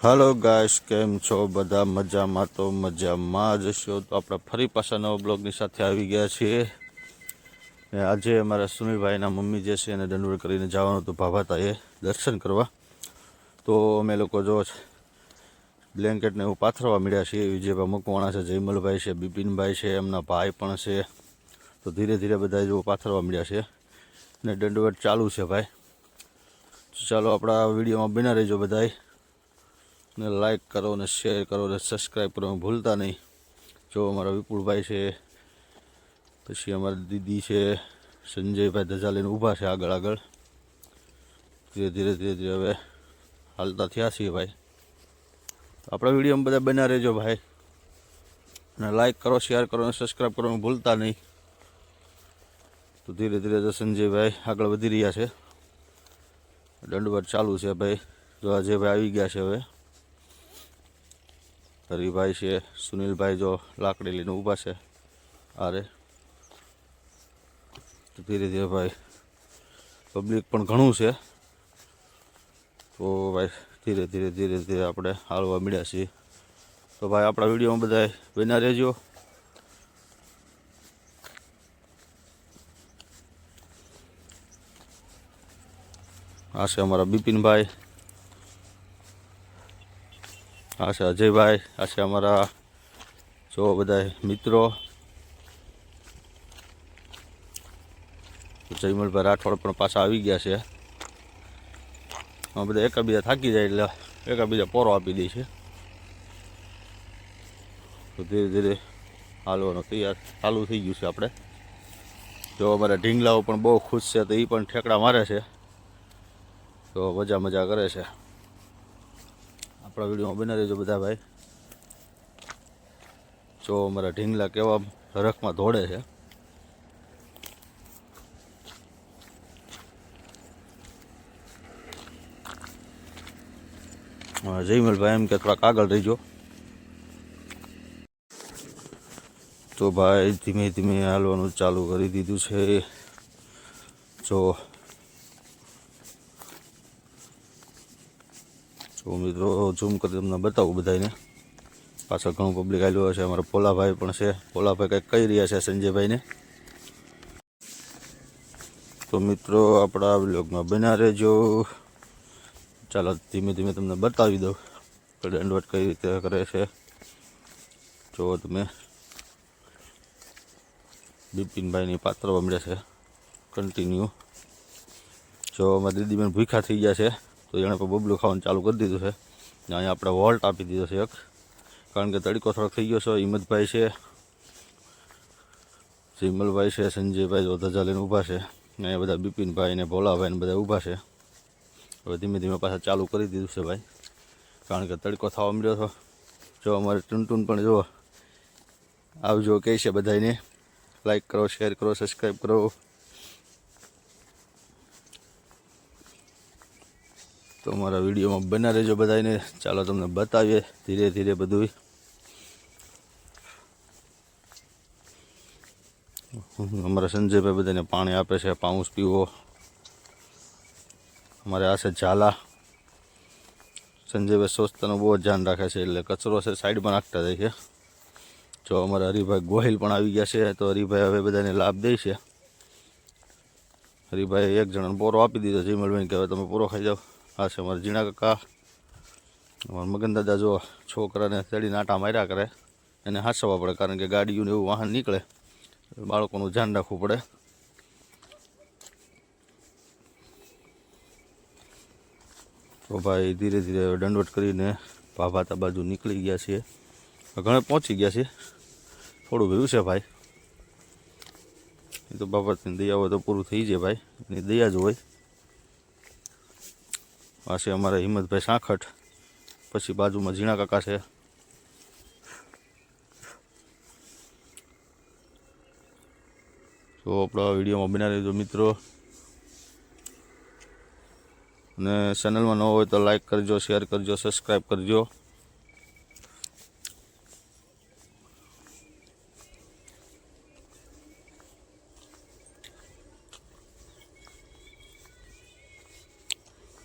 Hello guys, केम छो बधा मजामां? तो मजामां ज छो। तो આપણે ફરી પાછા નવા બ્લોગની સાથે આવી ગયા છીએ. આજે અમારા સુનિલભાઈના મમ્મી જે છે એને દંડવડ કરીને જવાનું હતું ભાભાતાએ દર્શન કરવા. તો અમે લોકો જો બ્લેન્કેટને એવું પાથરવા મળ્યા છીએ. વિજયભાઈ મકવાણા છે, જયમલભાઈ છે, બિપિનભાઈ છે, એમના ભાઈ પણ છે. તો ધીરે ધીરે બધા જો પાથરવા મળ્યા છે અને દંડવડ ચાલુ છે ભાઈ. ચાલો આપણા વિડીયોમાં બના રહેજો બધાય, ને લાઈક કરો ને શેર કરો ને સબસ્ક્રાઈબ કરવાનું ભૂલતા નહીં. જો અમારા વિપુલભાઈ છે, પછી અમારા દીદી છે, સંજયભાઈ ધજા લઈને ઊભા છે આગળ. ધીરે ધીરે હવે હાલતા થયા છીએ ભાઈ. આપણા વિડીયોમાં બધા બના રહેજો ભાઈ, અને લાઈક કરો, શેર કરો અને સબસ્ક્રાઈબ કરવાનું ભૂલતા નહીં. તો ધીરે ધીરે સંજયભાઈ આગળ વધી રહ્યા છે. દંડવત ચાલુ છે ભાઈ. જો અજયભાઈ આવી ગયા છે હવે. હરિભાઈ છે, સુનિલભાઈ જો લાકડી લઈને ઊભા છે આરે. તો ધીરે ધીરે ભાઈ પબ્લિક પણ ઘણું છે. તો ભાઈ ધીરે ધીરે આપણે હાલવા મળ્યા છીએ. તો ભાઈ આપણા વિડીયોમાં બધા બના રહેજો. આ છે અમારા બિપિનભાઈ, આ છે અજયભાઈ, આ છે અમારા જો બધા મિત્રો. જયમલભાઈ રાઠોડ પણ પાછા આવી ગયા છે. આ બધા એકાબીજા થાકી જાય એટલે એકાબીજા પોરો આપી દે છે. તો ધીરે ધીરે હાલવાનું તૈયાર ચાલુ થઈ ગયું છે આપણે. જો અમારા ઢીંગલાઓ પણ બહુ ખુશ છે, તો એ પણ ઠેકડા મારે છે. તો મજા કરે છે. આપણા વિડીયોમાં બના રહેજો બધા ભાઈ. જો અમારા ઢીંગલા કેવા હરખમાં દોડે છે. જયમલભાઈ એમ કે થોડાક આગળ રહીજો. તો ભાઈ ધીમે ધીમે હાલવાનું ચાલુ કરી દીધું છે. જો મિત્રો ઝૂમ કરી તમને બતાવું બધાને. પાછળ ઘણું પબ્લિક આવેલું છે. અમારા પોલાભાઈ પણ છે. પોલાભાઈ કંઈક કહી રહ્યા છે સંજયભાઈને. તો મિત્રો આપણા બ્લોગમાં બના રહેજો. ચાલો ધીમે ધીમે તમને બતાવી દઉં કે દંડવત કઈ રીતે કરે છે. જો તમે બિપિનભાઈની પાત્રવા મળ્યા છે કન્ટિન્યુ. જો અમારા દીદીબેન ભૂખ્યા થઈ ગયા છે, તો એણે પણ બબલું ખાવાનું ચાલુ કરી દીધું છે. અહીંયા આપણે વોલ્ટ આપી દીધો છે એક, કારણ કે તડકો થોડોક થઈ ગયો છે. હિંમતભાઈ છે, જયમલભાઈ છે, સંજયભાઈ જો ધજા લઈને ઊભા છે. અહીંયા બધા બિપિનભાઈ ને ભોલાભાઈ ને બધા ઊભા છે. હવે ધીમે ધીમે પાછા ચાલુ કરી દીધું છે ભાઈ, કારણ કે તડકો થવા મળ્યો હતો. જો અમારે ટૂન પણ જો આવજો કહે છે બધાને. લાઈક કરો, શેર કરો, સબસ્ક્રાઈબ કરો. તો અમારા વિડીયોમાં બના રહેજો બધાને. ચાલો તમને બતાવીએ ધીરે ધીરે બધું. અમારા સંજયભાઈ બધાને પાણી આપે છે, પાઉસ પીવો. અમારે આ છે ઝાલા. સંજયભાઈ સ્વચ્છતાનું બહુ જ ધ્યાન રાખે છે, એટલે કચરો છે સાઈડમાં નાખતા જાય છે. જો અમારા હરિભાઈ ગોહિલ પણ આવી ગયા છે. તો હરિભાઈ હવે બધાને લાભ દે છે. હરિભાઈ એક જણાને પોરો આપી દીધો જયમલભાઈ કે હવે તમે પોરો ખાઈ જાઓ. આ છે અમારા ઝીણા કાકા. અમારા મગન દાદા જો છોકરાને ચડીને આટા માર્યા કરે, એને હાંસવા પડે, કારણ કે ગાડીઓને એવું વાહન નીકળે, બાળકોનું ધ્યાન રાખવું પડે. તો ભાઈ ધીરે ધીરે દંડવટ કરીને ભાભાતા બાજુ નીકળી ગયા છીએ. ઘણે પહોંચી ગયા છીએ. થોડું ભર્યું છે ભાઈ. એ તો બાબાની દયા હોય તો પૂરું થઈ જાય ભાઈ, એની દયા જ હોય. આ છે અમારા હિંમતભાઈ સાંખટ. પછી બાજુમાં ઝીણા કાકા છે. તો આપણા વિડીયોમાં બના રહેજો મિત્રો, અને ચેનલમાં ન હોય તો લાઈક કરજો, શેર કરજો, સબસ્ક્રાઈબ કરજો.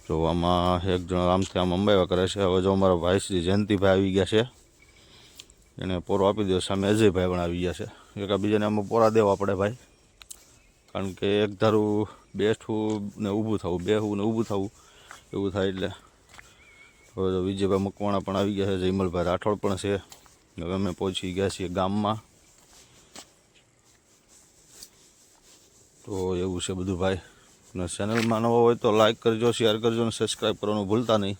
તો આમાં એક જણ આમથી આમ અંબાવ્યા કરે છે. હવે જો અમારા ભાઈ શ્રી જયંતિભાઈ આવી ગયા છે, એને પોરો આપી દો. સામે અજયભાઈ પણ આવી ગયા છે. એકાબીજાને આમાં પોરા દેવા પડે ભાઈ, કારણ કે એક ધારું બેઠું ને ઊભું થવું, બેહવું ને ઊભું થવું એવું થાય. એટલે હવે તો વિજયભાઈ મકવાણા પણ આવી ગયા છે, જયમલભાઈ રાઠોડ પણ છે. હવે અમે પહોંચી ગયા છીએ ગામમાં. તો એવું છે બધું ભાઈ. અને ચેનલમાં નવો હોય તો લાઈક કરજો, શેર કરજો અને સબસ્ક્રાઈબ કરવાનું ભૂલતા નહીં.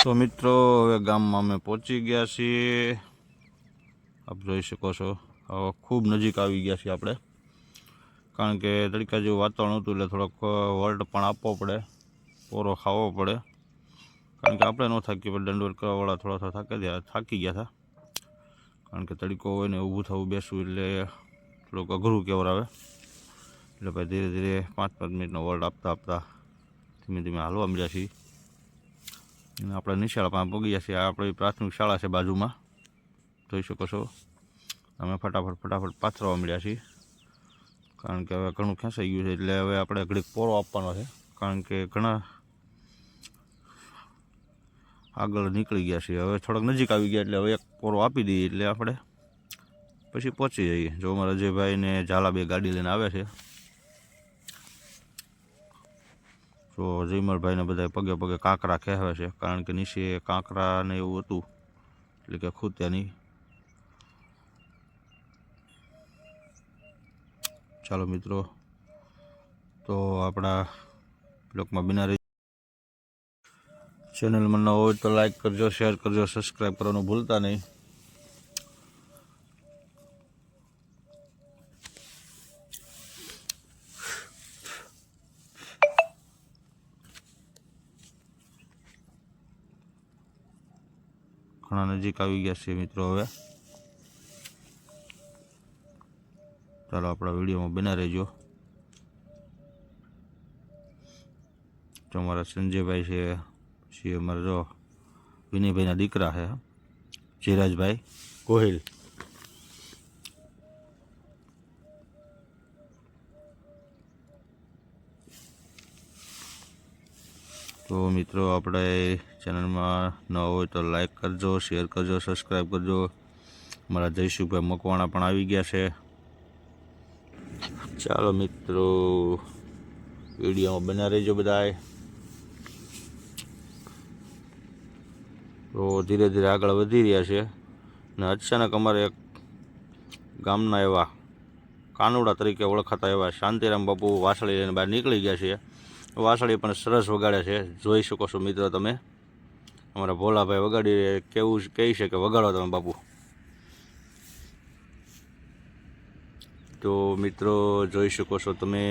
તો મિત્રો હવે ગામમાં અમે પહોંચી ગયા છીએ. આપ જોઈ શકો છો, હવે ખૂબ નજીક આવી ગયા છીએ આપણે, કારણ કે તડકા જેવું વાતાવરણ હતું એટલે થોડોક વોલ્ટ પણ આપવો પડે, પોરો ખાવો પડે, કારણ કે આપણે ન થાકી પડે. દંડવત કરવાવાળા થોડા થાકી ગયા હતા, કારણ કે તડકો હોય ને ઊભું થવું બેસવું એટલે થોડુંક અઘરું કહેવરાવે. એટલે ભાઈ ધીરે ધીરે 5-5 મિનિટનો વોલ્ટ આપતા ધીમે ધીમે હાલવા મળ્યા છીએ. અને આપણે નિશાળામાં પગી ગયા છીએ. આપણી પ્રાથમિક શાળા છે બાજુમાં, જોઈ શકો છો. અમે ફટાફટ પાથરવા મળ્યા છીએ, કારણ કે હવે ઘણું ખેંચાઈ ગયું છે. એટલે હવે આપણે ઘડીક પોરો આપવાનો છે, કારણ કે ઘણા આગળ નીકળી ગયા છીએ. હવે થોડોક નજીક આવી ગયા એટલે હવે એક પોરો આપી દઈએ એટલે આપણે પછી પહોંચી જઈએ. જો અમારા અજયભાઈ ને ઝાલા બે ગાડી લઈને આવે છે. તો જયમલભાઈને બધા પગે પગે કાંકરા કહેવાય છે, કારણ કે નીચે કાંકરા ને એવું હતું એટલે કે ખૂત્યા નહીં. ચાલો મિત્રો, તો આપણા બ્લોગમાં બિના રહી. ચેનલમાં ન હોય તો લાઈક કરજો, શેર કરજો, સબસ્ક્રાઈબ કરવાનું ભૂલતા નહીં. ઘણા નજીક આવી ગયા છે મિત્રો. હવે ચાલો આપણા વિડીયોમાં બના રહેજો. તો અમારા સંજયભાઈ છે, પછી અમારા જો વિનયભાઈના દીકરા છે જયરાજભાઈ ગોહિલ. તો મિત્રો આપણે ચેનલમાં ન હોય તો લાઈક કરજો, શેર કરજો, સબસ્ક્રાઈબ કરજો. અમારા જયશુભાઈ મકવાણા પણ આવી ગયા છે. ચાલો મિત્રો, વિડીયોમાં બના રહેજો બધાય. તો ધીરે ધીરે આગળ વધી રહ્યા છે. અને અચાનક અમારે એક ગામના એવા કાનુડા તરીકે ઓળખાતા એવા શાંતિરામ બાપુ વાસળી લઈને બહાર નીકળી ગયા છે. વાસળી પણ સરસ વગાડે છે, જોઈ શકો છો મિત્રો તમે. અમારા ભોલાભાઈ વગાડી કેવું કહે છે કે વગાડો તમે બાપુ. તો મિત્રો જોઈ શકો છો તમે,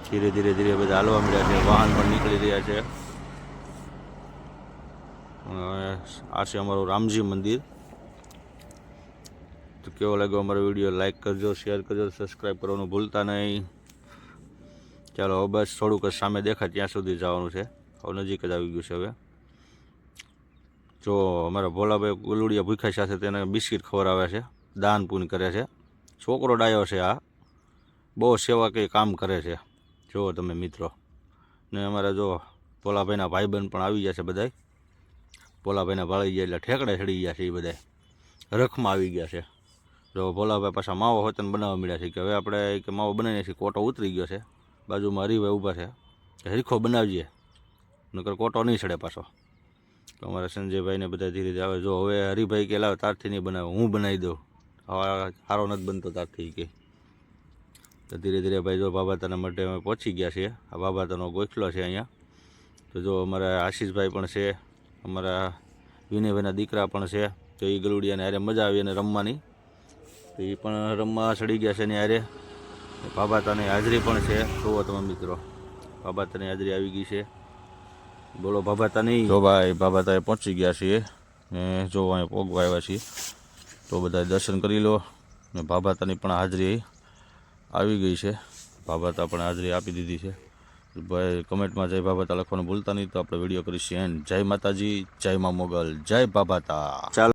ધીરે ધીરે બધા હાલવા મળ્યા છે. વાહન પણ નીકળી રહ્યા છે. આ છે અમારું રામજી મંદિર. તો કેવો લાગ્યો અમારો વિડીયો, લાઈક કરજો, શેર કરજો, સબસ્ક્રાઈબ કરવાનું ભૂલતા નહીં. ચાલો હવે બસ થોડુંક જ સામે દેખાય ત્યાં સુધી જવાનું છે. હવે નજીક જ આવી ગયું છે. હવે જો અમારા ભોલાભાઈ ગુલુડિયા ભૂખ્યા સાથે તેને બિસ્કિટ ખવડાવે છે, દાન પૂન કરે છે. છોકરો ડાયો છે, આ બહુ સેવાકીય કામ કરે છે, જુઓ તમે મિત્રો. ને અમારા જો ભોલાભાઈના ભાઈબંધ પણ આવી ગયા છે બધા. ભોલાભાઈના ભાળી ગયા એટલે ઠેકડે ચડી ગયા છે. એ બધા રખમાં આવી ગયા છે. જો ભોલાભાઈ પાછા માવો હોતન બનાવવા મળ્યા છે કે હવે આપણે કે માવો બનાવીએ છીએ. કોટો ઉતરી ગયો છે, બાજુમાં હરિભાઈ ઊભા છે, હરીખો બનાવીએ નકર કોટો નહીં ચડે પાછો. તો અમારા સંજયભાઈને બધા ધીરે ધીરે આવે. જો હવે હરિભાઈ કે લાવ તારથી નહીં બનાવે, હું બનાવી દઉં, હવે સારો નથી બનતો તારથી કે. તો ધીરે ધીરે ભાઈ જો બાબાતાના માટે અમે પહોંચી ગયા છીએ. આ બાબાતાનો ગોખલો છે અહીંયા. તો જો અમારા આશીષભાઈ પણ છે, અમારા વિનયભાઈના દીકરા પણ છે. તો એ ગલુડિયાને હારે મજા આવી અને રમવાની. તો એ પણ રમવા ચડી ગયા છે ને હારે. બાબાતાની હાજરી પણ છે, જુઓ તમે મિત્રો. બાબાતાની હાજરી આવી ગઈ છે. બોલો બાબાતા નહીં. જો ભાઈ બાબાતાએ પહોંચી ગયા છીએ ને જો અહીંયા પોગવા આવ્યા છીએ. તો બધા દર્શન કરી લો. ને બાબાતાની પણ હાજરી આવી ગઈ છે. બાબાતા પણ હાજરી આપી દીધી છે. ભાઈ કમેન્ટમાં જય બાબાતા લખવાનું ભૂલતા નહીં. તો આપણે વિડીયો કરીશું એન્ડ. જય માતાજી, જય મા મોગલ, જય બાબાતા. ચાલો.